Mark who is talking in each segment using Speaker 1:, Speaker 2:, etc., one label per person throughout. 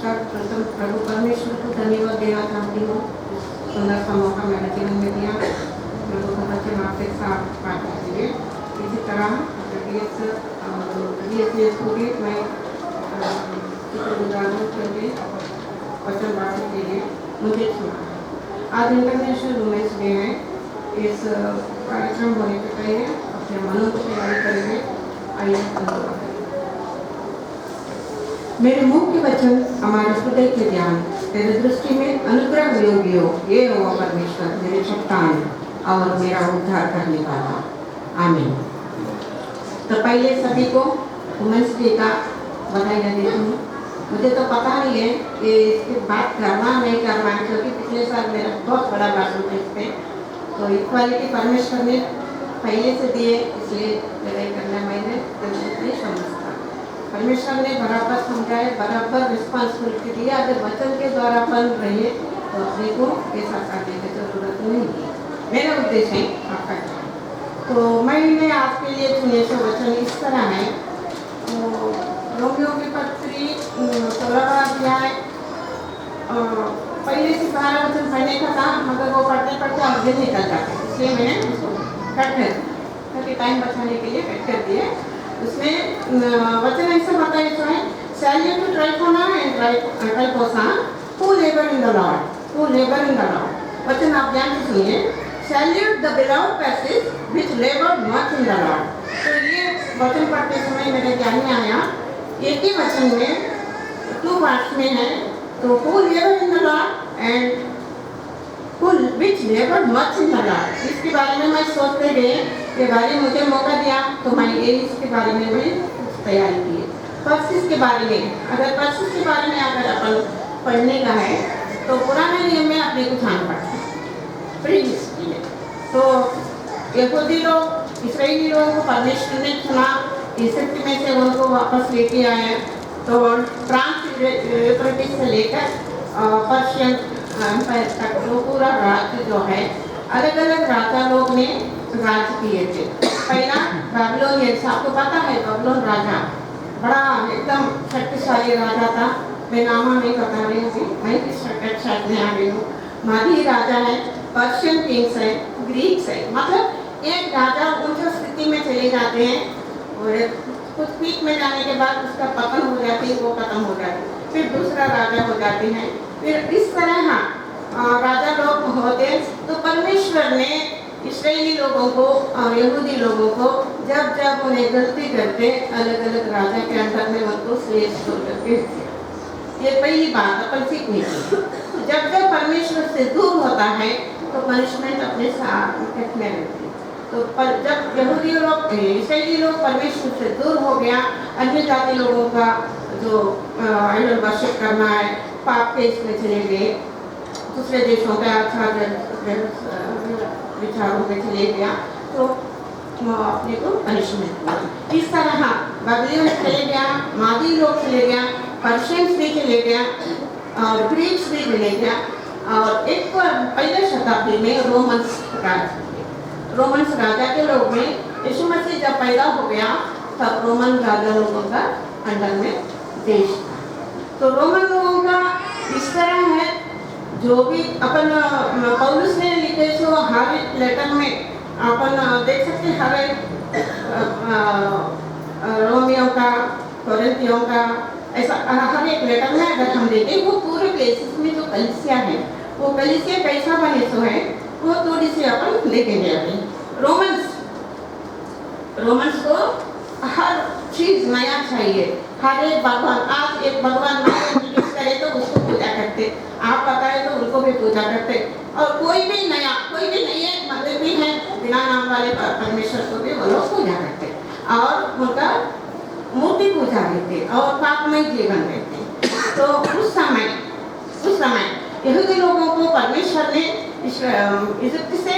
Speaker 1: नमस्कार। प्रथम प्रभु परमेश्वर को धन्यवाद देना चाहती हूँ। सुंदर सा मौका मेरे जीवन में दिया। मैं बहुत अच्छे मार्क्स के साथ पाठ के लिए इसी तरह DSS को भी मैं शुक्रगुजार के लिए वचन बांटने के लिए मुझे चुना है। आज इंटरनेशनल वुमेन्स डे है। इस कार्यक्रम होने के पहले अपने मनों को तैयारी करेंगे। आइए मेरे मुख्य वचन हमारे हृदय के ज्ञान तेरे दृष्टि में अनुग्रह योग्य हो, ये हो परमेश्वर मेरे चट्टान और मेरा उद्धार करने वाला। आमीन। तो पहले सभी को वुमेन्स डे का बधाई देती हूँ। मुझे तो पता नहीं है कि इसकी बात करना नहीं करना है, क्योंकि पिछले साल मेरा बहुत बड़ा भाषण था इस पर। तो इक्वालिटी परमेश्वर ने पहले से दिए, इसलिए लड़ाई करना मैंने नहीं समझता। परमेश्वर ने बराबर समझाए, बराबर रिस्पॉन्सिबिलिटी दिया। अगर वचन के द्वारा बन रहे तो अपने को ऐसा करने की जरूरत नहीं है। मेरा उद्देश्य है आपका क्या। तो मैंने आपके लिए चुने से वचन इस तरह है। तो रोमियो की पत्री 16वां अध्याय पहले से 12 वचन पढ़ने का था, मगर वो पढ़ते पढ़ते आगे निकल जाते, इसलिए मैंने उसको कट कर ताकि टाइम बचाने के लिए कट कर दिए। उसमें वचन ऐसा बताया तो है, salute to Tryphena and Tryphosa who labour in the Lord. वचन आप ध्यान से सुनिए। Salute the beloved Persis which laboured much in the Lord. तो ये वचन पढ़ते समय मेरे ध्यान में आया, एक ही वचन में 2 पार्ट्स में है। तो who labour in the Lord and which labored much in the Lord। इसके बारे में मैं सोचते गए, ये बारे मुझे मौका दिया तो मैं ये इसके बारे में मैं तैयारी की। पर्सिस के बारे में, अगर पर्सिस के बारे में अगर अपन पढ़ने का है तो पुराने नियम में अपने को ध्यान पड़ता है प्रीवियस में। तो यहूदी लोग इस्राएली लोगों को परमेश्वर ने चुना, इजिप्ट में से उनको वापस लेके आए। तो ट्रांस से लेकर पर्शियन तक जो पूरा राज्य जो है, अलग अलग राजा लोग ने राज किए थे। पहला बाबिलोनियन, आपको पता है बाबिलोन राजा बड़ा एकदम शक्तिशाली राजा था। मैं नाम नहीं बता रही हूँ, मैं भी शक्तिशाली में आ गई हूँ। माधी राजा है, पर्शियन किंग्स है, ग्रीक्स है। मतलब एक राजा ऊंची स्थिति में चले जाते हैं और कुछ पीक में जाने के बाद उसका पतन हो जाती है, वो खत्म हो जाती है, फिर दूसरा राजा हो जाते हैं। फिर इस तरह राजा लोग होते। तो परमेश्वर ने इस्राएली लोगों को और यहूदी लोगों को जब जब उन्हें गलती करते अलग अलग राजा के अंदर में उनको श्रेष्ठ करके, ये पहली बात अपन सीखनी चाहिए। तो जब जब परमेश्वर से दूर होता है तो पनिशमेंट अपने साथ में रहती है। तो जब यहूदी लोग इस्राएली लोग परमेश्वर से दूर हो गया, अन्य जाति लोगों का जो आइडल वर्शिप करना है, पाप के इसमें चले गए, दूसरे देशों का अच्छा विचारों में चले गया, तो अपने को पनिशमेंट हुआ। इस तरह बाबिलोन चले गया, मादी लोग चले गया, पर्शियंस भी चले गया और ग्रीक्स भी चले गया। और एक पहले शताब्दी में रोमन्स राजा के लोग में यीशु मसीह जब पैदा हो गया तब रोमन राजा लोगों का अंडर में देश था। तो रोमन लोगों का इस तरह है, जो भी अपन पौलुस ने लिखे सो हर लेटर में अपन देख सकते हैं। हर रोमियो का, कोरिन्थियों का, ऐसा हर एक लेटर में अगर हम देखें, वो पूरे प्लेसेस में जो कलीसिया है, वो कलीसिया कैसा बने सो है, वो थोड़ी सी अपन देखेंगे। अभी रोमन्स को हर चीज नया चाहिए। हर एक भगवान, आप एक भगवान करे तो उसको पूजा करते, आप बताए तो उनको भी पूजा करते। और कोई भी नहीं है मंदिर भी है, बिना नाम वाले परमेश्वर को भी वो लोग पूजा करते और उनका मूर्ति पूजा करते और पापमय जीवन रहते। तो उस समय यहूदी लोगों को परमेश्वर ने इजिप्ट से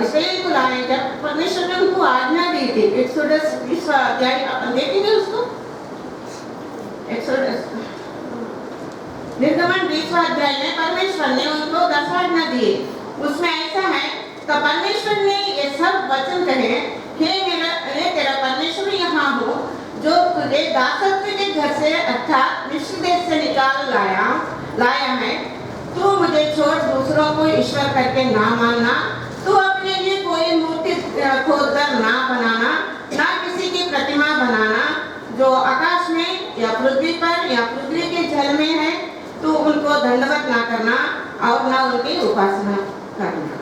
Speaker 1: इस्राएल को लाए। जब परमेश्वर ने उनको आज्ञा दी थी, एक्सोडस 20वां अध्याय अपन देखेंगे उसको। एक्सोडस निर्गमन 20वां अध्याय में परमेश्वर ने उनको 10 आज्ञा दी। उसमें ऐसा है, तो परमेश्वर ने ये सब वचन कहे, हे तेरा परमेश्वर यहाँ हो जो तुझे दासत्व के घर से अर्थात मिस्र देश से निकाल लाया है, तू मुझे छोड़ दूसरों को ईश्वर करके ना मानना, तू अपने लिए कोई मूर्ति खोदकर ना बनाना, ना किसी की प्रतिमा बनाना जो आकाश में या पृथ्वी पर या पृथ्वी के जल में है, तू उनको दंडवत ना करना और ना उनकी उपासना करना,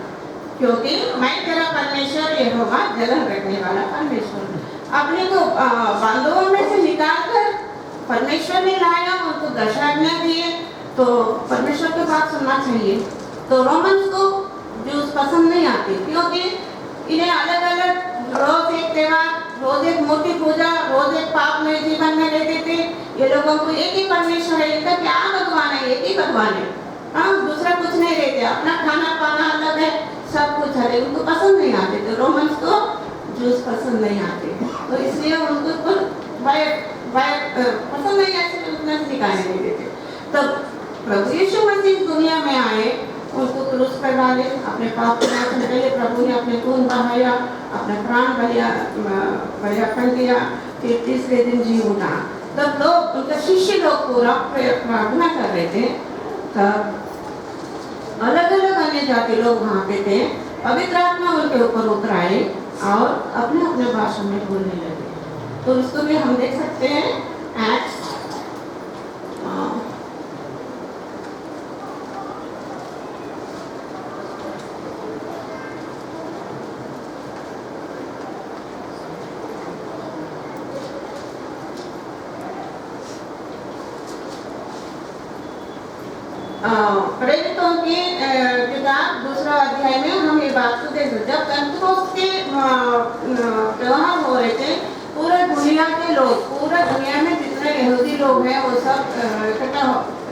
Speaker 1: क्योंकि मैं तेरा परमेश्वर यहोवा जलन रखने वाला परमेश्वर। अपने को बांधवों में से निकालकर परमेश्वर ने लाया, उनको 10 आज्ञा दिए, तो परमेश्वर की बात सुनना चाहिए। तो रोमन्स को जूस पसंद नहीं आती, क्योंकि इन्हें अलग अलग रोज एक त्योहार, रोज एक मूर्ति पूजा, रोज एक पाप में जीवन में रहते थे। ये लोगों को एक ही परमेश्वर है, इनका क्या भगवान है, एक ही भगवान है, हाँ दूसरा कुछ नहीं रहते, अपना खाना पाना अलग है, सब कुछ है, उनको पसंद नहीं आते। तो रोमन्स को जूस पसंद नहीं आते, तो इसलिए उनको पसंद नहीं आते, उतना सिखाने नहीं देते। तब प्रभु यीशु मसीह दुनिया में आए, उनको क्रूस पर डाले, अपने पाप के नाशन के लिए प्रभु ने अपने खून बहाया, अपने प्राण बलियार्पण किया, फिर तीसरे दिन जी उठा। तब लोग, उनके शिष्य लोग पूरा प्रार्थना कर रहे थे, तब अलग अलग अन्य जाति लोग वहाँ पे थे, पवित्र आत्मा उनके ऊपर उतर आए और अपने अपने भाषा में बोलने लगे। तो इसको भी हम देख सकते हैं एक्ट्स प्रेरितों की किताब 2 अध्याय में हम ये बात को देख सकते। जब पेंटेकोस्ट के त्योहार हो रहे थे, पूरे दुनिया के लोग, पूरा दुनिया में जितने यहूदी लोग हैं वो सब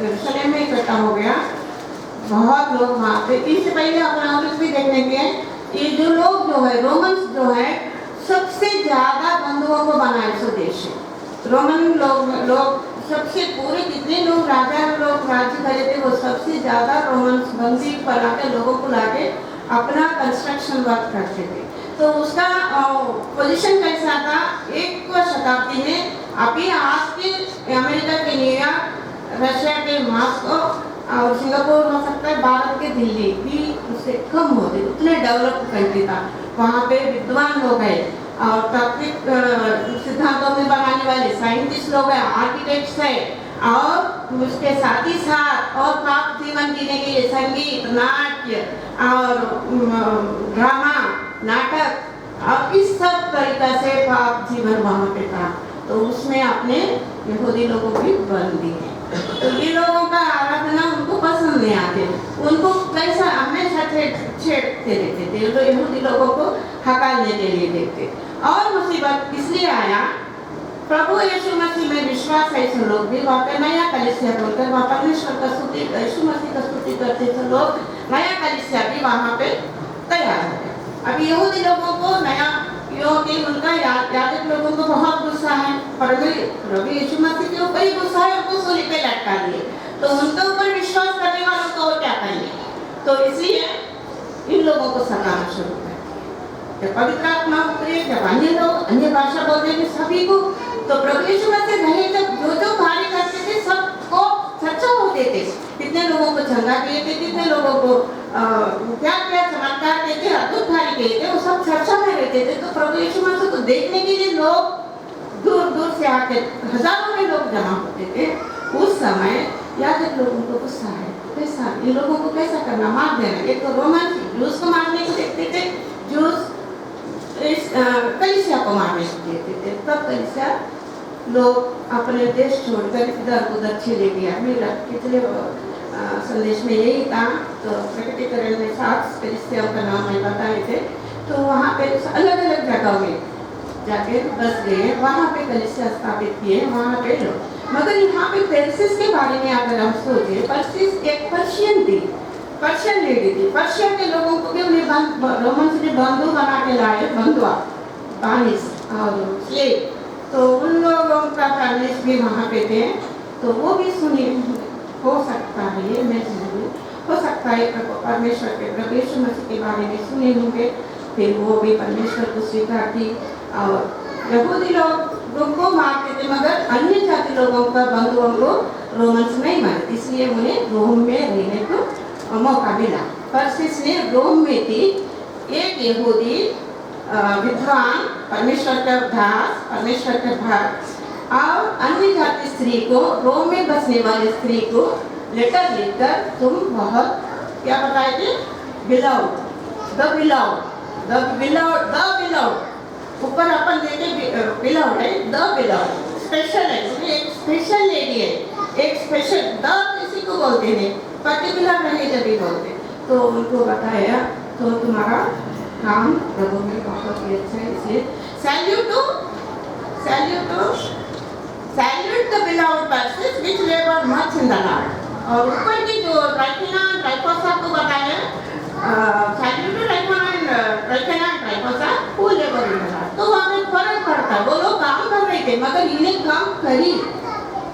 Speaker 1: यरूशलेम में इकट्ठा हो गया। बहुत लोग वहाँ पे, इससे पहले अपना ऑफिस भी देखने के ये जो लोग जो है, रोमन्स जो है, सबसे ज्यादा बंधुओं को बनाए स्वदेश है। रोमन लोग सबसे पूरे जितने लोग राजा लोग राज्य करे थे, वो सबसे ज्यादा रोमन्स बंदी बनाकर लोगों को लाके अपना कंस्ट्रक्शन वर्क करते थे। तो उसका पोजीशन कैसा था, 1 शताब्दी में अभी आज के अमेरिका के न्यूयॉर्क, रशिया के मॉस्को और सिंगापुर हो सकता है, भारत के दिल्ली भी उससे कम होते, उतने डेवलप कंट्री था। वहाँ पे विद्वान लोग हैं और तात्विक सिद्धांतों में बनाने वाले साइंटिस्ट लोग हैं, आर्किटेक्ट्स हैं, और उसके साथ ही साथ और पाप जीवन जीने के लिए संगीत, नाट्य और ड्रामा, नाटक और इस सब तरीका से पाप जीवन वहाँ पे था। तो उसमें अपने यहूदी लोगों की बंदी है। तो ये लोगों का आराधना उनको पसंद नहीं आते, उनको कैसा हमेशा छेड़ते रहते थे, तो यहूदी लोगों को हकालने के लिए देखते। और मुसीबत इसलिए आया, प्रभु यीशु मसीह में विश्वास है ऐसे लोग भी वहाँ पे नया कलीसिया बोलकर वहाँ परमेश्वर का स्तुति, यीशु मसीह का स्तुति करते थे लोग, नया कलीसिया भी वहाँ पे तैयार हो गया। अब यहूदी लोगों को नया, क्योंकि उनका याजक लोगों को बहुत गुस्सा है, प्रभु यीशु मसीह के ऊपर ही गुस्सा है, उनको सूली पे लटका दिए, तो उनके ऊपर विश्वास करने वालों को वो क्या करेंगे। तो इसलिए इन लोगों को सताना शुरू कर दिया। जब पवित्र आत्मा उतरे, जब अन्य लोग अन्य भाषा बोलते थे सभी को, तो प्रभु यीशु मसीह रहे, जब जो कार्य करते थे सबको सच्चा होते थे, कितने लोगों को चंगा किए थे, कितने लोगों को क्या क्या चमत्कार किए थे, अद्भुत कार्य किए थे, वो सब चर्चा में रहते थे। तो प्रभु यीशु मसीह को देखने के लिए लोग दूर दूर से आके हजारों में लोग जमा होते थे। उस समय याजक लोगों को गुस्सा है, कैसा इन लोगों को कैसा करना, मार देना। एक तो रोमन जूस को मारने को देखते थे, जूस इस कलीसिया को मारने को देखते थे। तब कलीसिया लोग अपने देश छोड़कर इधर उधर चले गया। मेरा पिछले संदेश में यही था, तो प्रकटीकरण में 7 कलीसिया का नाम मैं बताए थे, तो वहाँ पे अलग अलग जगह में जाके बस गए, वहाँ पे कलीसिया स्थापित किए, वहाँ पे लोग। मगर यहाँ पे पेर्सिस के बारे में अगर हम सोचे, पेर्सिस एक पर्शियन थी, पर्शियन लेडी थी। पर्शिया के लोगों को भी उन्हें रोमन्स ने बंधु बना के लाए, बंधुआ, बानिस और स्लेव, तो उन लोगों का फैमिलीज भी वहाँ पे थे। तो वो भी सुनिए, हो सकता है ये मैं हो सकता है परमेश्वर के प्रभु यीशु मसीह के बारे में सुने होंगे, फिर वो भी परमेश्वर को स्वीकार की। और यहूदी लोग को मारते थे, मगर अन्य जाति लोगों का बंधुओं को रोमन्स नहीं मारते, इसलिए उन्हें रोम में रहने को मौका मिला। पर्सिस ने रोम में थी, एक यहूदी विद्वान, परमेश्वर का दास, परमेश्वर का भक्त और अन्य जाति स्त्री को, रोम में बसने वाली स्त्री को लेटर लिखकर तुम बहुत क्या बताए थे, beloved, the beloved, the beloved, the beloved, ऊपर अपन देखे बिलाउड है, द बिलाउड स्पेशल है, एक स्पेशल लेडी है, एक स्पेशल, द किसी को बोलते हैं, पर्टिकुलर नहीं जब भी बोलते, तो उनको बताया तो तुम्हारा काम प्रभु में बहुत ही अच्छा है, इसलिए salute the beloved persist which labour much in the Lord. और ऊपर की जो ट्राइफिना ट्राइफोसा को बताया, सैल्यूट ट्राइफिना ट्राइफोसा वो लेबर इन द लॉर्ड। तो वहाँ पे फर्क पड़ता, वो लोग काम कर रहे थे मगर इन्हें काम करी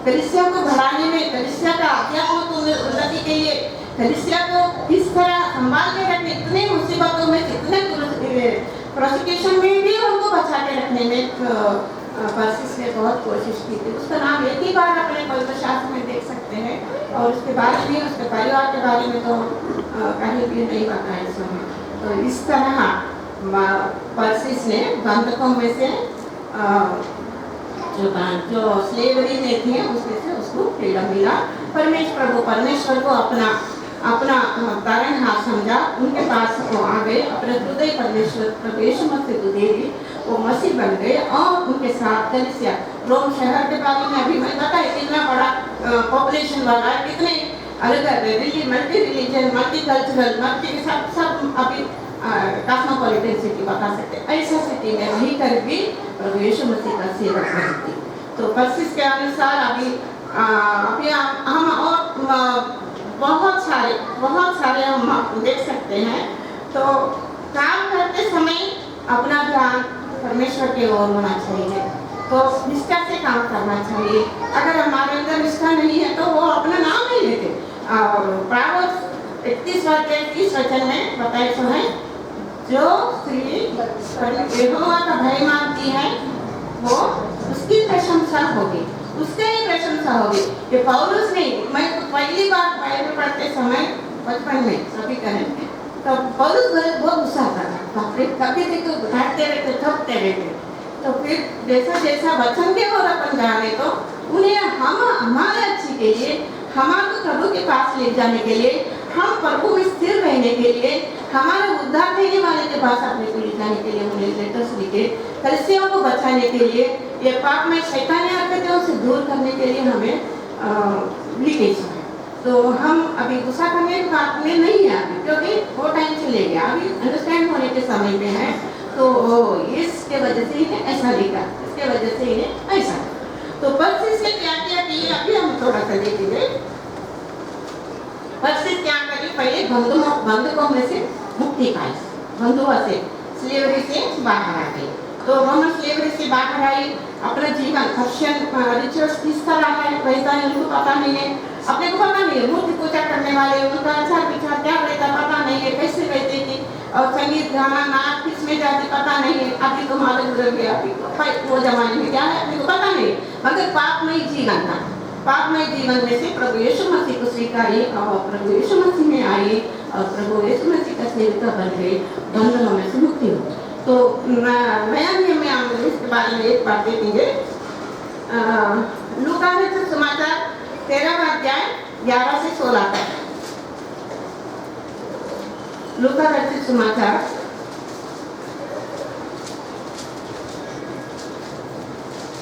Speaker 1: कलीसिया को बढ़ाने में, कलीसिया का आध्यात्मिक उन्नति के लिए, कलीसिया को किस तरह संभाल के रखने, इतने मुसीबतों में, इतने प्रोसिक्यूशन में भी उनको बचा के रखने में पर्सिस ने बहुत कोशिश की थी। उसका नाम एक ही बार अपने पवित्र शास्त्र में देख सकते हैं, और उसके बारे में, उसके परिवार के बारे में तो कहीं भी नहीं बताया इसमें। तो इस तरह पर्सिस ने बंधकों में से जो स्लेवरी में थे उसमें से उसको फ्रीडम मिला। परमेश्वर को अपना तारणहार समझा, उनके पास वो आ गए, अपने हृदय परमेश्वर प्रभु यीशु मसीह को दे दी, वो मसीह बन गए और उनके साथ कलीसिया रोम शहर के बारे में अभी मैं बताया कितना बड़ा पॉपुलेशन वाला है, कितने अलग multi religion, multi cultural, multi सब अभी कॉस्मोपॉलिटन सिटी बता सकते, ऐसा सिटी में वहीं कर भी प्रभु यीशु मसीह का सेवा करती। तो पर्सिस के अनुसार अभी हम और बहुत सारे हम देख सकते हैं। तो काम करते समय अपना ध्यान परमेश्वर की ओर होना चाहिए, तो निष्ठा से काम करना चाहिए। अगर हमारे अंदर निष्ठा नहीं है तो वो अपना नाम नहीं लेते। और प्रावस 31 वचन में बताए तो है, जो स्त्री यहोवा का भय मानती है वो उसकी प्रशंसा होगी, उससे ही प्रशंसा होगी। ये पौलुस नहीं, मैं पहली बार बाइबल पढ़ते समय बचपन में सभी करेंगे तो पौलुस बहुत गुस्सा आता था, कभी देखो घाटते रहते, थकते रहते। तो फिर जैसा वचन के ओर अपन जा रहे तो उन्हें हमारे अच्छे के लिए, हमारे प्रभु के पास ले जाने के लिए, हम प्रभु में स्थिर रहने के लिए, हमारे उद्धार देने वाले के पास अपने को ले जाने के लिए उन्हें लेटर्स लिखे, कलीसियाओं को बचाने के लिए, ये पाप में शैतानी हरकतें उसे दूर करने के लिए हमें लिखे हैं। तो हम अभी गुस्सा करने की बात में नहीं है अभी, क्योंकि वो टाइम चले गया, अभी अंडरस्टैंड होने के समय में है। तो इसके वजह से इन्हें ऐसा लिखा, इसके वजह से इन्हें ऐसा। तो पर्सिस ने क्या किया कि अभी हम थोड़ा सा देखेंगे। पर्सिस क्या करी, पहले बंधकों में से मुक्ति पाई, बंधुआ से, स्लेवरी से बाहर आ गई। तो रोमन स्लेवरी से बाहर आई, अपना जीवन क्रिश्चियन रिचुअल्स किस तरह है वैसा उनको पता नहीं है, अपने को पता नहीं है, मूर्ति पूजा करने वाले उनका आचार विचार क्या रहता पता नहीं है, कैसे रहते थे, और संगीत गाना नाच किस में जाती पता नहीं है। अभी तो मालूम गुजर गया, अभी वो जमाने में क्या है अपने को पता नहीं, मगर पापमय जीवन था। पापमय जीवन में से प्रभु यीशु मसीह को स्वीकारी और प्रभु यीशु मसीह में आई और प्रभु यीशु मसीह का सेविका बन गए, बंधनों में से मुक्ति हो। तो नया नियम में हम इसके बारे में एक बात देखेंगे। लूका रचित समाचार 13वां अध्याय 11 से 16 तक। लूका रचित समाचार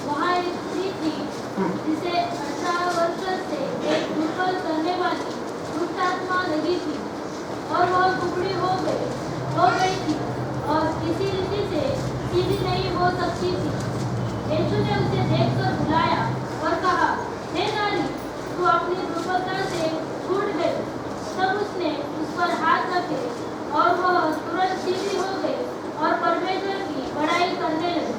Speaker 2: वहाँ एक स्त्री थी जिसे 18 वर्ष से एक दुर्बल करने वाली दुष्ट आत्मा लगी थी और वह कुकड़ी हो गई थी और किसी रीति से सीधी नहीं हो सकती थी। यीशु ने उसे देखकर बुलाया और कहा, हे नारी, तू अपनी दुर्बलता से छूट गई। तब उसने उस पर हाथ रखे और वह तुरंत सीधी हो गई और परमेश्वर की बड़ाई करने लगी।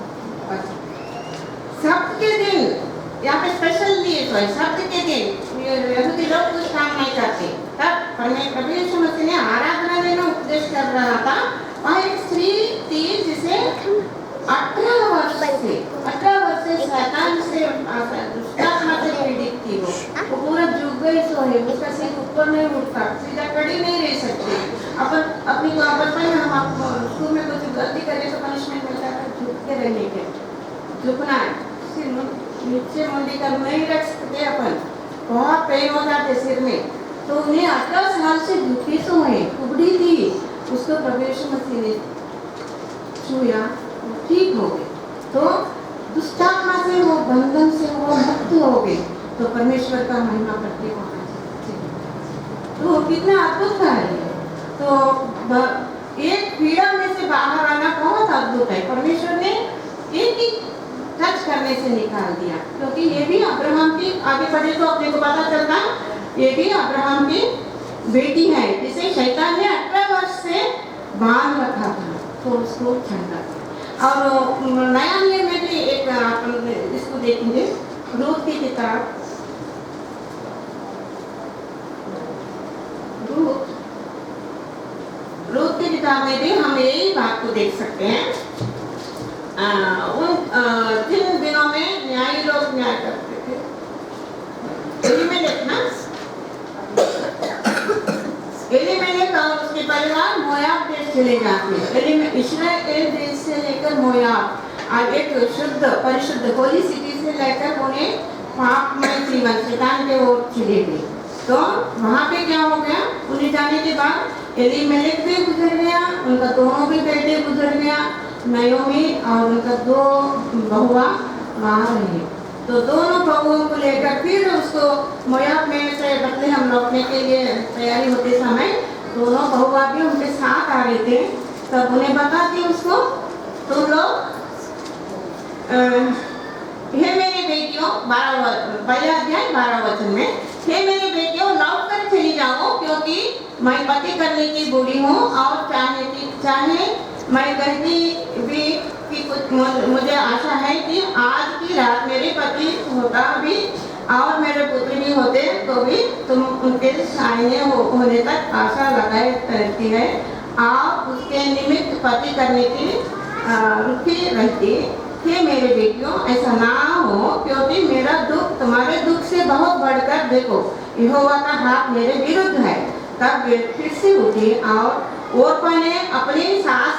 Speaker 1: सब्त के दिन यहाँ पे स्पेशल दिए तो है, सब्त के दिन यहूदी लोग कुछ काम नहीं करते, तब प्रभु यीशु मसीह ने आराधना देना उपदेश कर रहा था। वहाँ एक स्त्री थी जिसे 18 वर्ष से शैतान से दुष्टात्मा से पीड़ित थी वो पूरा झुक गई सो है, उसका सिर ऊपर नहीं उठता, सीधा खड़ी नहीं रह सकती। अपन अपनी बचपन में हम स्कूल में कुछ गलती करें तो पनिशमेंट मिलता है झुक के रहने के, झुकना है, सिर नीचे मुंडी कर नहीं रख सकते अपन, बहुत पेन हो जाते सिर में। तो उन्हें 18 साल से झुकी सो है, कुबड़ी थी, उसको प्रभु यीशु मसीह ने छुआ, ठीक हो गए। तो दुष्टात्मा से वो बंधन से वो मुक्त हो गए। तो परमेश्वर का महिमा करते वहाँ तो कितना अद्भुत था ये। तो एक पीड़ा में से बाहर आना बहुत अद्भुत है। परमेश्वर ने एक ही टच करने से निकाल दिया, क्योंकि ये भी अब्राहम की, आगे बढ़े तो अपने को पता चलता ये भी अब्राहम की बेटी है, जिसे शैतान ने 18 वर्ष से बांध रखा था, तो उसको छंटा। और नया नियम में भी एक इसको देखेंगे, रूत की किताब, रूत की किताब में भी हम यही बात को देख सकते हैं। उन जिन दिनों में न्यायी लोग न्याय करते थे, एलीमेलेक और उसके परिवार मोयाब देश चले जाते हैं। इस्राएल देश से लेकर मोयाब, और एक शुद्ध परिशुद्ध होली सिटी से लेकर उन्हें पापमय जीवन शैतान के ओर चले गए। तो वहाँ पे क्या हो गया, उन्हें जाने के बाद एलीमेलेक भी गुजर गया, उनका दोनों भी बेटे गुजर गया, नयोमी और उनका 2 बहुआ वहाँ रहे। तो दोनों बहुओं को लेकर फिर उसको मोयाब में से बतलेहम लौटने के लिए तैयारी होते समय दोनों बहुआ भी उनके साथ आ रहे थे। तब उन्हें बता दी उसको, तुम लोग हे मेरे बेटियों, 12 वचन में, हे मेरे बेटियों लौट कर चली जाओ, क्योंकि मैं पति करने की बूढ़ी हूँ, और चाहे मैं कहती भी कि कुछ मुझे आशा है कि आज की रात मेरे पति होता भी और मेरे पुत्र भी होते तो भी तुम उनके सामने होने तक आशा लगाए रहती है, आप उसके निमित्त पति करने की रुकी रहती। हे मेरे बेटियों ऐसा ना हो, क्योंकि मेरा दुख तुम्हारे दुख से बहुत बढ़कर देखो यहोवा का हाथ मेरे विरुद्ध है। तब वे फिर से उठी और ओरपा ने अपनी सास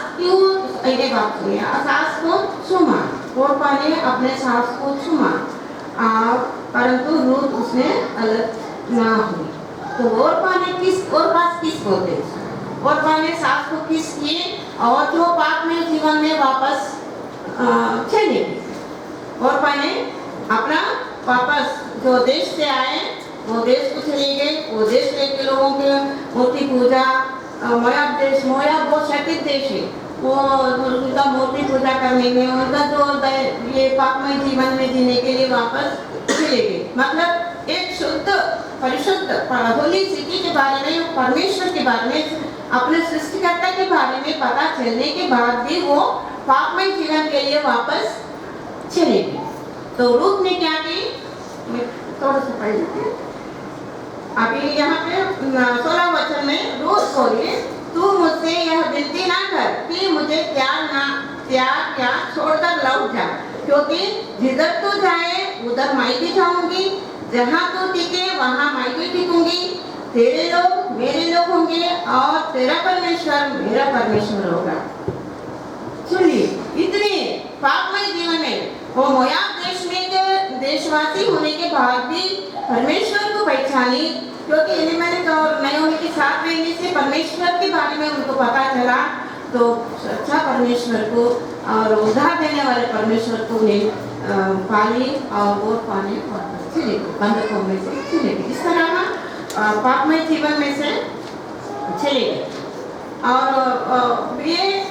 Speaker 1: को चूमा, ओरपा ने अपने सास को चूमा, परंतु रूत उसने अलग ना हुई। तो ओरपा किस बोलते हैं, ओरपा ने सास को किस किए और जो पाप में जीवन में वापस चले गए। ओरपा ने अपना वापस जो देश से आए वो देश को चले गए, वो देश के लोगों के मूर्ति पूजा, मोयाब देश, मोयाब वो क्षैतिज देश है, वो उनका मूर्ति पूजा करने में, उनका जो ये पापमय जीवन में जीने के लिए वापस चले गए। मतलब एक शुद्ध परिशुद्ध होली सिटी के बारे में, परमेश्वर के बारे में, अपने सृष्टिकर्ता के बारे में पता चलने के बाद भी वो पापमय जीवन के लिए वापस चले गए। तो रूत ने क्या की, थोड़ा सा पढ़ लीजिए अभी यहाँ पे 16 वचन में, रूत बोली तू मुझसे यह विनती ना कर कि मुझे त्याग या छोड़कर लौट जा, क्योंकि जिधर तू जाए उधर मैं भी जाऊंगी, जहाँ तू टिके वहाँ मैं भी टिकूंगी, तेरे लोग मेरे लोग होंगे और तेरा परमेश्वर मेरा परमेश्वर होगा। सुनिए, इतने पापमय जीवन में वो मोयाब देश में देशवासी होने के बाद भी परमेश्वर को पहचानी, क्योंकि एलीमेलेक और नयोमी के साथ रहने से परमेश्वर के बारे में उनको पता चला। तो अच्छा परमेश्वर को और उद्धार देने वाले परमेश्वर को उन्हें पाली और वो पाने वापस चले गए, बंधकों में से चले गए। इस तरह पापमय जीवन में से चले गए। और ये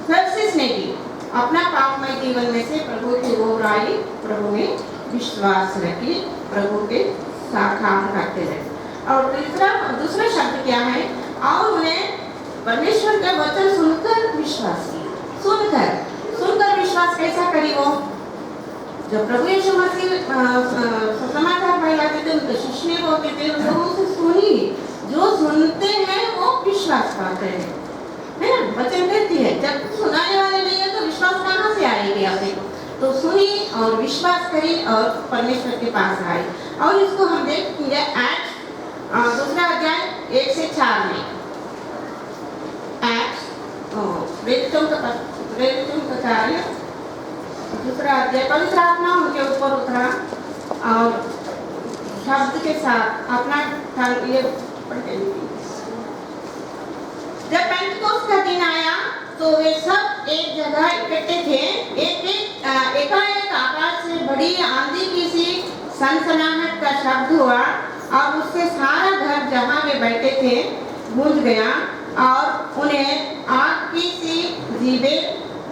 Speaker 1: फ्रांसिस ने भी अपना पापमय जीवन में से प्रभु की ओर आई, प्रभु में विश्वास रखी, प्रभु के साथ काम करते रहे। और दूसरा शब्द क्या है, और उन्हें परमेश्वर का वचन सुनकर विश्वास किया। सुनकर विश्वास कैसा करी वो, जब प्रभु यीशु मसीह समाचार फैलाते थे, उनके शिष्य होते थे, उन लोगों से सुनी, जो सुनते हैं वो विश्वास पाते हैं, है ना। वचन कहती है, जब सुनाने वाले नहीं है तो विश्वास कहाँ से आएगी अपने को? तो सुनी और विश्वास करी और परमेश्वर के पास आई। और इसको हम देखेंगे एक्ट दूसरा अध्याय 1 से 4 में। एक्ट प्रेरितों का कार्य दूसरा अध्याय। पवित्र आत्मा उनके ऊपर उतरा और शब्द के साथ अपना ये जब पेंटेकोस्ट का दिन आया तो वे सब एक जगह इकट्ठे थे। एकाएक आकाश से बड़ी आंधी की सी सनसनाहट का शब्द हुआ और उससे सारा घर जहाँ वे बैठे थे गूंज गया और उन्हें आग की सी जीभें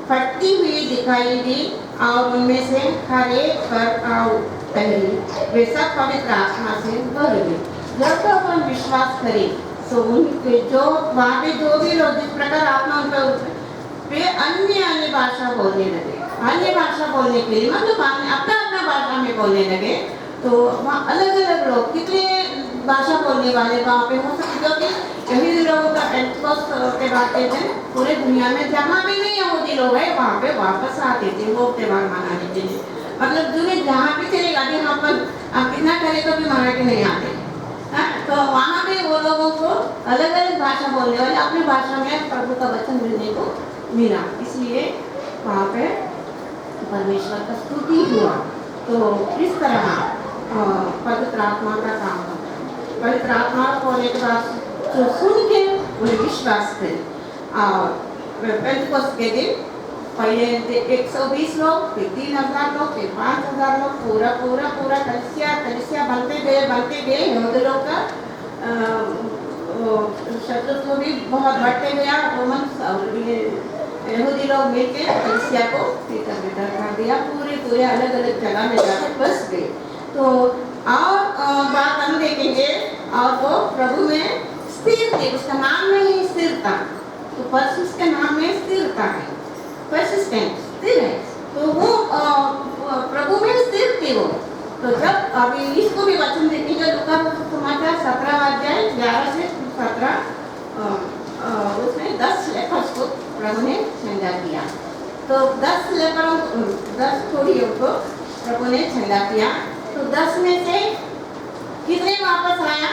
Speaker 1: फटती हुई दिखाई दी और उनमें से हर एक पर आऊ टहली। वे सब पवित्र आत्मा से भर गए। जब तक हम विश्वास करें तो उनके जो वहाँ पे जो भी लोग जिस प्रकार आत्मा उन पर वे अन्य भाषा बोलने लगे। अन्य भाषा बोलने के लिए मतलब अपना अपना भाषा में बोलने लगे। तो वहाँ अलग अलग लोग कितने भाषा बोलने वाले वहाँ पे हो सकते, क्योंकि यहूदी लोगों का पेंटेकोस्ट के बातें थे पूरे दुनिया में जहाँ भी नहीं यहूदी लोग हैं वहाँ पे वापस आते थे वो त्योहार मनाने के लिए। मतलब जिन्हें जहाँ भी चलेगा कि यहाँ पर आप कितना करें तो भी मराठी नहीं आते। तो वहाँ पे वो लोगों को अलग अलग भाषा बोलने वाले अपनी भाषा में प्रभु का वचन मिलने को मिला, इसलिए वहाँ पे परमेश्वर का स्तुति हुआ। तो इस तरह पवित्र आत्मा का काम होता है। पवित्र आत्मा को एक बार जो सुन के उन्हें विश्वास करें। और पेंटेकोस्ट के दिन पहले 120 लोग, फिर 3000 लोग, फिर 5000 लोग, पूरा कलिसिया बनते गए। यहूदी लोग का शत्रुत्व भी बहुत बढ़ते गया। रोमन्स और यहूदी लोग मिलकर कलिसिया को तितर-बितर कर दिया। पूरे अलग अलग जगह में जाकर बस गए। तो और बात हम देखेंगे और वो प्रभु में स्थिर थे। उसका नाम में ही स्थिरता, तो परसिस्ट के नाम में स्थिरता है, परसिस्टेंट स्थिर है। तो वो प्रभु में स्थिर थे वो। तो जब अभी इसको भी वचन देखेंगे लूका समाचार 17 अध्याय 11 से 17 उसमें 10 लेपर्स को प्रभु ने चंगा किया। तो 10 थोड़ियों को प्रभु ने चंगा किया। तो 10 में से कितने वापस आया?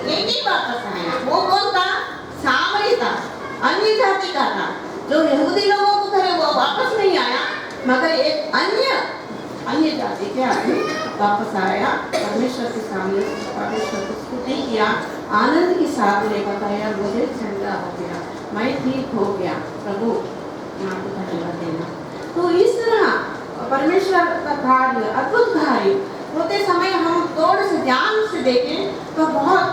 Speaker 1: एक ही वापस आया। वो कौन था? सामरी था, अन्य जाति का था। जो यहूदी लोगों को करे वो वापस नहीं आया, मगर एक अन्य जाति के आदमी वापस आया। परमेश्वर के सामने परमेश्वर को स्तुति किया, आनंद के साथ उन्हें बताया मुझे चंगा हो गया, मैं ठीक हो गया, प्रभु आपको धन्यवाद देना। तो इस तरह परमेश्वर का कार्य, अद्भुत कार्य होते समय हम थोड़े से ध्यान से देखें तो बहुत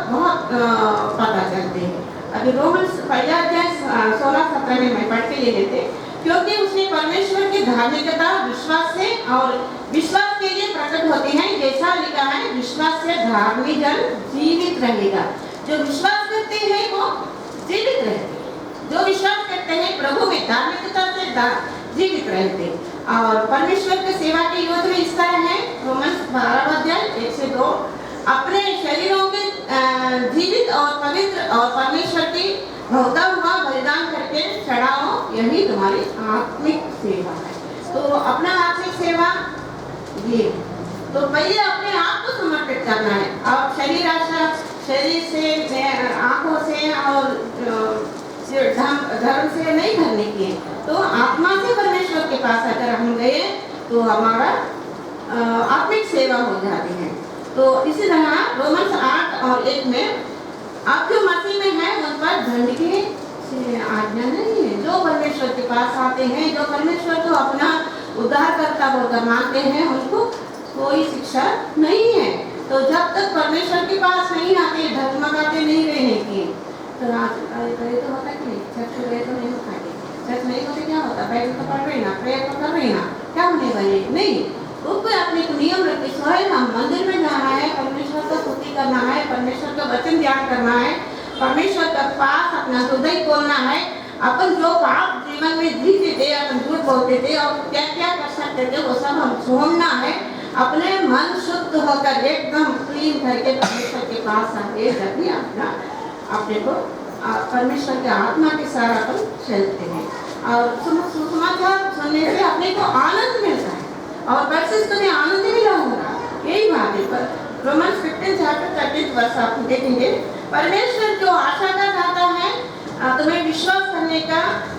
Speaker 1: पता चलते हैं। अभी रोमन्स पहला अध्याय 16-17 में मैं पढ़ के ले लेते, क्योंकि उसने परमेश्वर की धार्मिकता विश्वास से और विश्वास के लिए प्रकट होती है। जैसा लिखा है, विश्वास से धार्मिक जन जीवित रहेगा। जो विश्वास करते हैं वो जीवित रहते हैं। जो विश्वास करते हैं प्रभु में धार्मिकता से जीवित रहते हैं। और परमेश्वर की सेवा की योजना इस तरह है, रोमन्स 12 अध्याय 1 से 2, अपने शरीरों के जीवित और पवित्र और परमेश्वर की भोगता हुआ बलिदान करके चढ़ाओ, यही तुम्हारी आत्मिक सेवा है। तो अपना आत्मिक सेवा ये तो पहले अपने आप को समर्पित करना है। और शरीर आशा शरीर से, आंखों से और धर्म से नहीं करने की है। तो आत्मा से परमेश्वर के पास अगर हम गए तो हमारा आत्मिक सेवा हो जाती है। तो इसी तरह रोमन्स 8 और 1 में आप जो मसीह में है उन पर दंड की आज्ञा नहीं है। जो परमेश्वर के पास आते हैं, जो परमेश्वर को अपना उद्धारकर्ता होकर मानते हैं, उनको कोई शिक्षा नहीं है। तो जब तक परमेश्वर के पास नहीं आते, ढकमकाते नहीं रहने की, तो गए तो होता कि चर्च गए तो नहीं होता, चर्च नहीं होते क्या होता, बाइबल तो पढ़ रही ना, प्रेयर तो कर रही ना, क्या होने वाले नहीं। उसको अपने को नियम रखते स्वयं हम मंदिर में जाना है, परमेश्वर को स्तुति करना है, परमेश्वर का वचन ध्यान करना है, परमेश्वर का पास अपना हृदय खोलना है। अपन जो पाप जीवन में जीते थे, अपन झूठ बोलते थे और क्या क्या कर सकते थे वो सब हम छोड़ना है। अपने मन शुद्ध होकर एकदम क्लीन करके परमेश्वर के पास आके जब भी अपने को परमेश्वर के आत्मा के साथ अपन चलते हैं और सुसमाचार सुनने से अपने को आनंद मिलता है और वर्सेस तुम्हें आनंद मिला होगा। यही बात है। पर रोमन्स 15 चैप्टर 30 वर्ष आप देखेंगे, परमेश्वर जो आशा का चाहता है तुम्हें विश्वास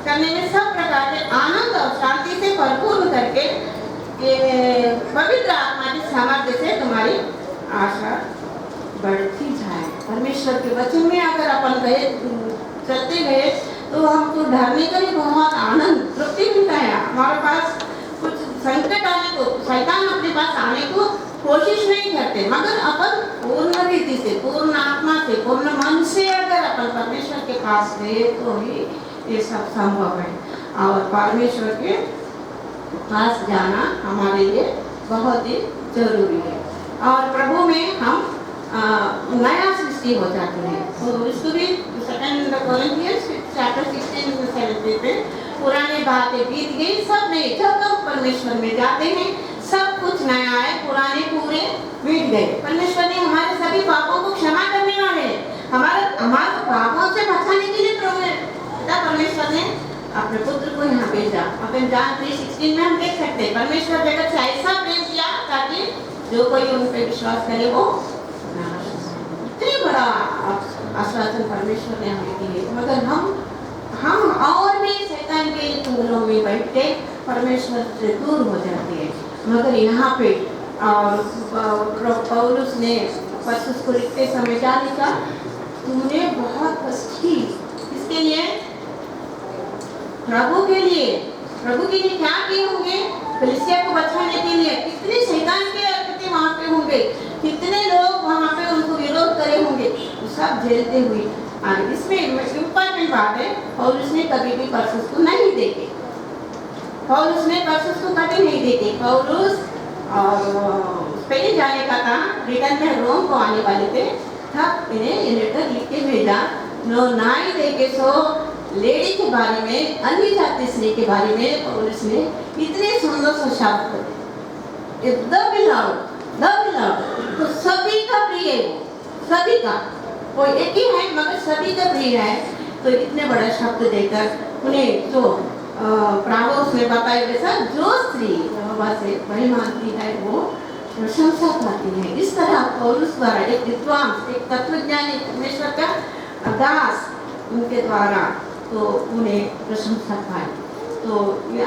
Speaker 1: करने में सब प्रकार के आनंद और शांति से भरपूर करके ये पवित्र आत्मा की सामर्थ्य से तुम्हारी आशा बढ़ती जाए। परमेश्वर के वचन में अगर अपन गए चलते गए तो हमको डरने का भी बहुत आनंद तृप्ति मिलता है। हमारे पास कुछ संकट आने को शैतान अपने पास आने को कोशिश नहीं करते, मगर अपन पूर्ण रीति से, पूर्ण आत्मा से, पूर्ण मन से अगर अपन परमेश्वर के पास गए तो ही ये सब संभव है। और परमेश्वर के पास जाना हमारे लिए बहुत ही जरूरी है और प्रभु में हम नया सृष्टि हो जाती है। तो इसको भी 2 कोरिन्थियंस चैप्टर 16 पे पुरानी बातें बीत गई, सब नए। जब हम परमेश्वर में जाते हैं सब कुछ नया है, पुराने पूरे बीत गए। परमेश्वर ने हमारे सभी पापों को क्षमा करने वाले हैं। हमारे पापों से बचाने के लिए परमेश्वर ने अपने पुत्र को यहाँ भेजा। अपन जॉन 3:16 में हम देख सकते हैं, परमेश्वर जगत से ऐसा प्रेम किया ताकि जो कोई उन पर विश्वास करे वो इतनी बड़ा आश्वासन परमेश्वर ने हमें दिए, मगर हम और भी शैतान के चंगुलों में बैठ के परमेश्वर से दूर हो जाते हैं। मगर यहाँ पे पौलुस ने पत्रस को लिखते समय क्या लिखा, तुमने बहुत कष्ट की। इसके लिए प्रभु के लिए क्या किए होंगे? कलीसिया को बचाने के लिए कितने शैतान के अर्पित वहाँ पे होंगे, कितने लोग वहाँ पे उनको विरोध करे होंगे, सब झेलते हुए। और इसमें इम्पोर्टेंट बात है, पौलुस ने कभी भी पत्रस को नहीं देखे। पौलुस ने पत्रस को कभी नहीं देखे। पौलुस स्पेन जाने का था, रिटर्न में रोम को आने वाले थे, तब इन्हें ये लेटर लिख के भेजा। नो नाई देखे सो लेडी के बारे में, अन्य जाति स्त्री के बारे में पौलुस ने इतने सुंदर से शब्द, द बिलव्ड, तो सभी का प्रिय है, सभी का, कोई एक ही है मगर सभी का प्रिय है। तो इतने बड़ा शब्द देकर उन्हें जो प्रावोस में बताया वैसा जो स्त्री यहोवा से वही मानती है वो प्रशंसा पाती है। इस तरह पौलुस द्वारा एक विद्वान, एक तत्वज्ञानी, परमेश्वर का दास, उनके द्वारा तो उन्हें प्रशंसा पाई। तो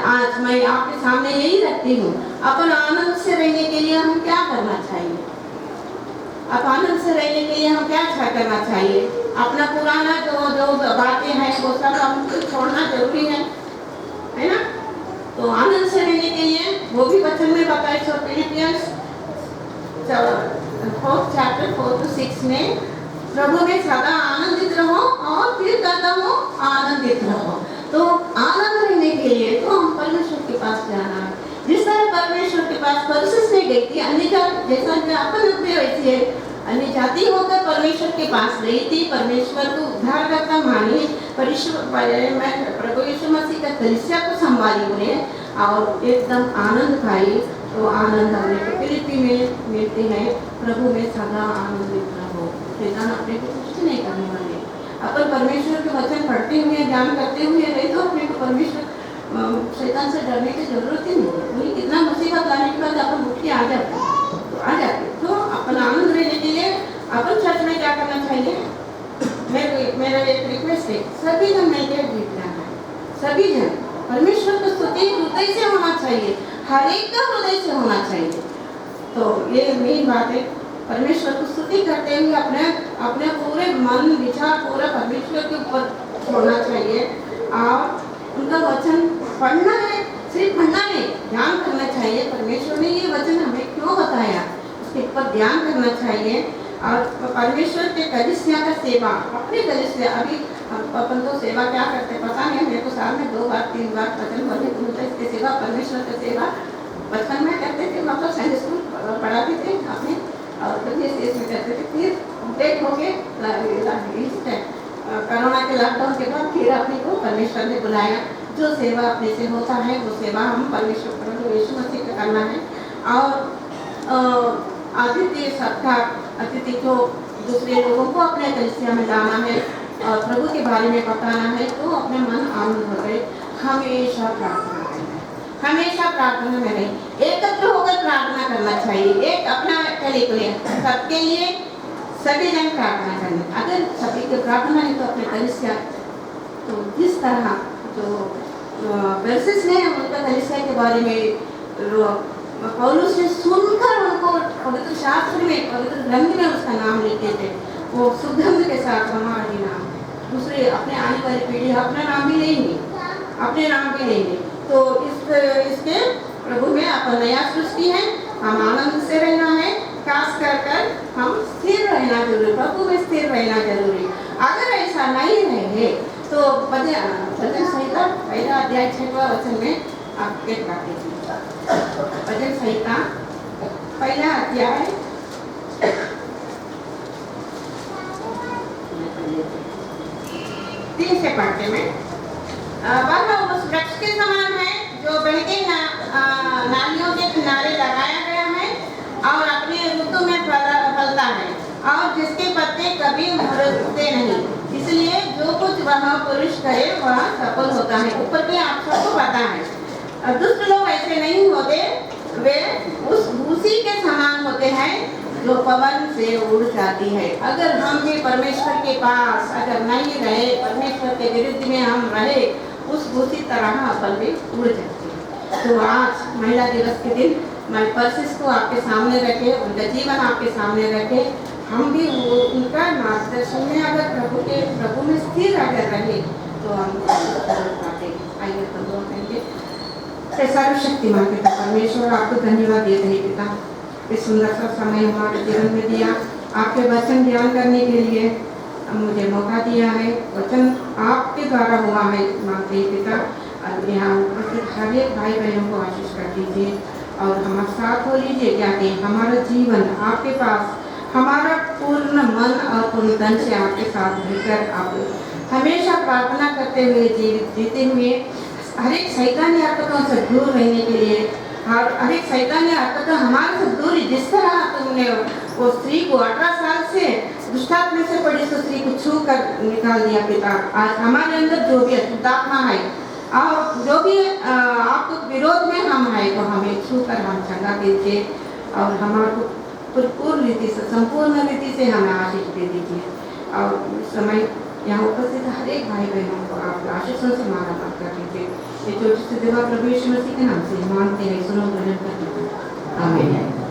Speaker 1: आज मैं आपके सामने यही रखती हूँ, अपन आनंद से रहने के लिए हम क्या करना चाहिए? अब आनंद से रहने के लिए हम क्या करना चाहिए? अपना पुराना जो बातें हैं वो सब हमको छोड़ना जरूरी है ना? तो आनंद से रहने के लिए वो भी वचन में बताए। सो फिलिपियंस 4th चैप्टर 4-6 में प्रभु में सदा आनंदित रहो, और फिर कहता हूँ आनंदित रहो। तो आनंद रहने के लिए तो हम परमेश्वर के पास जाना है। जिस तरह परमेश्वर के पास परसिस ने गई थी, अन्य जाति जैसा अपन होते वैसे है, अन्य जाति होकर परमेश्वर के पास गई थी, परमेश्वर को उद्धारकर्ता मानी, प्रभु यीशु मसीह का कलीसिया को संभाली उन्हें और एकदम आनंद पाई। तो आनंद हमें फिलिपी में मिलते हैं, प्रभु में सदा आनंदित रहो। शैतान अपने को कुछ नहीं करने वाले। अपन परमेश्वर के वचन पढ़ते हुए, ध्यान करते हुए रहे तो अपने को परमेश्वर शैतान से डरने की जरूरत ही नहीं है। वही कितना मुसीबत आने के बाद अपन उठ के आ जाते। तो अपन आनंद रहने के लिए अपन चर्च में क्या करना चाहिए? मेरा एक रिक्वेस्ट है, सभी जन मिलकर गीत गाना है। सभी जन परमेश्वर को स्तुति हृदय से होना चाहिए, हर एक का हृदय से होना चाहिए। तो ये मेन बात है, परमेश्वर को स्तुति करते हुए अपने पूरे मन विचार पूरा परमेश्वर के ऊपर छोड़ना चाहिए और उनका वचन पढ़ना है। सिर्फ पढ़ना नहीं, ध्यान करना चाहिए। परमेश्वर ने ये वचन हमें क्यों बताया, उसके ऊपर ध्यान करना चाहिए। और परमेश्वर के कलीसिया का सेवा, अपने कलीसिया, अभी अपन तो सेवा क्या करते पता नहीं, मेरे को साल में 2 बार 3 बार वचन बोलने को मिलता है। इसकी सेवा, परमेश्वर की सेवा बचपन में करते थे, मतलब संडे स्कूल पढ़ाते थे अपने, और कभी में करते थे। फिर अपडेट हो गए कोरोना के लॉकडाउन के बाद फिर अपने को परमेश्वर ने बुलाया। जो सेवा अपने से होता है वो सेवा हम परमेश्वर प्रभु यीशु मसीह का करना है। और अतिथि सत्कार, अतिथि को दूसरे लोगों को अपने कलीसिया में लाना है, और प्रभु के बारे में बताना है तो अपना मन आनंद हो गए। हमेशा प्रार्थना करना है, हमेशा प्रार्थना में रहे, एकत्र होकर प्रार्थना करना चाहिए। एक अपना के लिए सबके लिए सभी जन प्रार्थना करना। अगर सभी की प्रार्थना है तो अपने कलीसिया तो जिस तरह जो वर्सेस ने उनका कलीसिया के बारे में पौलुस ने सुनकर उनको पवित्र शास्त्र में पवित्र ग्रंथ में उसका नाम लिखते थे, वो सुगंध के साथ हमारा ही नाम है। दूसरे अपने आने वाली पीढ़ी अपना नाम भी लेंगे, अपने नाम भी लेंगे। तो इसके प्रभु में अपन नया सृष्टि है, हम आनंद से रहना है, खास कर हम स्थिर रहना जरूरी, प्रभु में स्थिर रहना जरूरी। अगर ऐसा नहीं रहे तो भजन संहिता पहला अध्याय 6वां वचन में आप देख पाते हैं। भजन संहिता पहला अध्याय 3 से पढ़ते में, वह उस वृक्ष के समान है जो बहती नालियों के किनारे लगाया गया है और अपने ऋतु में फलता है और जिसके पत्ते कभी मुरझते नहीं, इसलिए जो कुछ वह पुरुष करे वह सफल होता है। ऊपर के आप सबको पता है। दुष्ट लोग ऐसे नहीं होते, वे उस भूसी के समान होते हैं जो पवन से उड़ जाती है। अगर हम भी परमेश्वर के पास अगर नहीं रहे, परमेश्वर के विरुद्ध में हम रहे, उस भूसी तरह अपन भी उड़ जाते हैं। तो आज महिला दिवस के दिन मैं पर्सिस को आपके सामने रखे, उनका जीवन आपके सामने रखे, हम भी उनका मार्गदर्शन में अगर प्रभु में स्थिर अगर रहे तो हम पाते। आइए तो दुआ करेंगे। सर्वशक्तिमान पिता परमेश्वर, आपको धन्यवाद देते हैं पिता, इस सुंदर सा समय हमारे जीवन में दिया, आपके वचन ध्यान करने के लिए मुझे मौका दिया है। वचन आपके द्वारा हुआ है मांगते हैं पिता। यहाँ उपस्थित हर एक भाई बहनों को आशीष कर दीजिए और हमारे साथ हो लीजिए, क्या कि हमारा जीवन आपके पास, हमारा पूर्ण मन और पूर्ण तन से आपके साथ रहकर आप हमेशा प्रार्थना करते हुए जीते हुए हर एक शैतानी हरकतों से दूर रहने के लिए, और हर एक शैतानी हरकतों हमारे से दूर, जिस तरह तुमने वो स्त्री को 18 साल से दुष्टात्मा से पड़ी उस स्त्री को छू कर निकाल दिया पिता, आज हमारे अंदर जो भी अशुद्धात्मा है और जो भी आपके विरोध में हम हैं तो हमें छू कर हम चंगा दीजिए और हमारे पूर्ण रीति से, संपूर्ण रीति से हमें आशीष दे दीजिए। और इस समय यहाँ उपस्थित हर एक भाई बहनों को आप आशीषों से मारा मत कर दीजिए। ये छोटी सी दुआ प्रभु यीशु मसीह के नाम से मांगते हैं, सुनो ग्रहण कर लीजिए। आमीन।